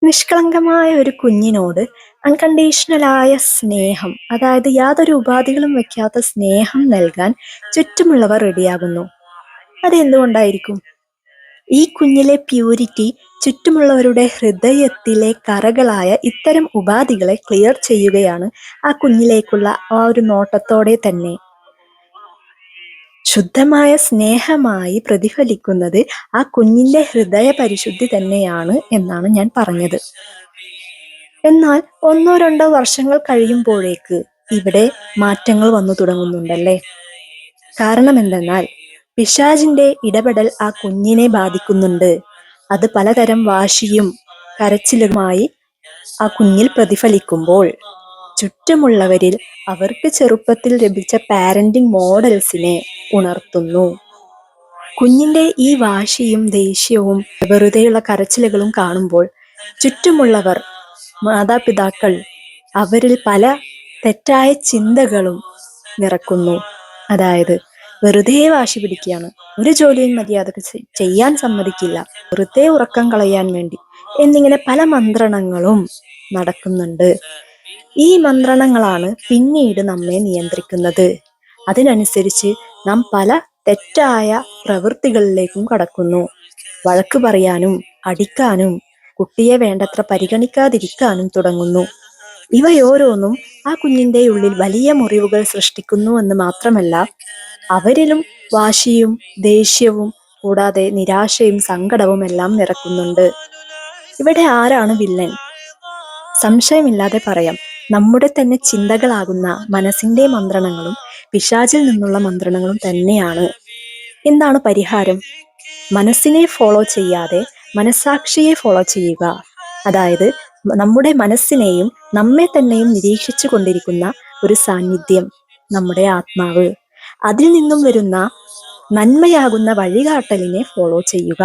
നിഷ്കളങ്കമായ ഒരു കുഞ്ഞിനോട് അൺകണ്ടീഷണലായ സ്നേഹം, അതായത് യാതൊരു ഉപാധികളും വെക്കാത്ത സ്നേഹം നൽകാൻ ചുറ്റുമുള്ളവർ റെഡിയാകുന്നു. അതെന്തുകൊണ്ടായിരിക്കും? ഈ കുഞ്ഞിലെ പ്യൂരിറ്റി ചുറ്റുമുള്ളവരുടെ ഹൃദയത്തിലെ കറകളായ ഇത്തരം ഉപാധികളെ ക്ലിയർ ചെയ്യുകയാണ് ആ കുഞ്ഞിലേക്കുള്ള ആ ഒരു നോട്ടത്തോടെ തന്നെ. ശുദ്ധമായ സ്നേഹമായി പ്രതിഫലിക്കുന്നത് ആ കുഞ്ഞിന്റെ ഹൃദയ പരിശുദ്ധി തന്നെയാണ് എന്നാണ് ഞാൻ പറഞ്ഞത്. എന്നാൽ 1-2 വർഷങ്ങൾ കഴിയുമ്പോഴേക്ക് ഇവിടെ മാറ്റങ്ങൾ വന്നു തുടങ്ങുന്നുണ്ടല്ലേ? കാരണം എന്തെന്നാൽ പിശാചിന്റെ ഇടപെടൽ ആ കുഞ്ഞിനെ ബാധിക്കുന്നുണ്ട്. അത് പലതരം വാശിയും കരച്ചിലുമായി ആ കുഞ്ഞിൽ പ്രതിഫലിക്കുമ്പോൾ ചുറ്റുമുള്ളവരിൽ അവർക്ക് ചെറുപ്പത്തിൽ ലഭിച്ച പാരന്റിംഗ് മോഡൽസിനെ ഉണർത്തുന്നു. കുഞ്ഞിന്റെ ഈ വാശിയും ദേഷ്യവും വെറുതെയുള്ള കരച്ചിലുകളും കാണുമ്പോൾ ചുറ്റുമുള്ളവർ, മാതാപിതാക്കൾ, അവരിൽ പല തെറ്റായ ചിന്തകളും നിറക്കുന്നു. അതായത് വെറുതെ വാശി പിടിക്കുകയാണ്, ഒരു ജോലിയും മര്യാദക്ക് ചെയ്യാൻ സമ്മതിക്കില്ല, വെറുതെ ഉറക്കം കളയാൻ വേണ്ടി എന്നിങ്ങനെ പല മന്ത്രണങ്ങളും നടക്കുന്നുണ്ട്. ഈ മന്ത്രണങ്ങളാണ് പിന്നീട് നമ്മെ നിയന്ത്രിക്കുന്നത്. അതിനനുസരിച്ച് നാം പല തെറ്റായ പ്രവൃത്തികളിലേക്കും കടക്കുന്നു. വഴക്ക് പറയാനും അടിക്കാനും കുട്ടിയെ വേണ്ടത്ര പരിഗണിക്കാതിരിക്കാനും തുടങ്ങുന്നു. ഇവയോരോന്നും ആ കുഞ്ഞിന്റെ ഉള്ളിൽ വലിയ മുറിവുകൾ സൃഷ്ടിക്കുന്നു എന്ന് മാത്രമല്ല, അവരിലും വാശിയും ദേഷ്യവും കൂടാതെ നിരാശയും സങ്കടവും എല്ലാം നിറക്കുന്നുണ്ട്. ഇവിടെ ആരാണ് വില്ലൻ? സംശയമില്ലാതെ പറയാം, നമ്മുടെ തന്നെ ചിന്തകളാകുന്ന മനസ്സിന്റെ മന്ത്രണങ്ങളും പിശാചിൽ നിന്നുള്ള മന്ത്രണങ്ങളും തന്നെയാണ്. എന്താണ് പരിഹാരം? മനസ്സിനെ ഫോളോ ചെയ്യാതെ മനസാക്ഷിയെ ഫോളോ ചെയ്യുക. അതായത് നമ്മുടെ മനസ്സിനെയും നമ്മെ തന്നെയും നിരീക്ഷിച്ചു കൊണ്ടിരിക്കുന്ന ഒരു സാന്നിധ്യം, നമ്മുടെ ആത്മാവ്. അതിൽ നിന്നും വരുന്ന നന്മയാകുന്ന വഴികാട്ടലിനെ ഫോളോ ചെയ്യുക.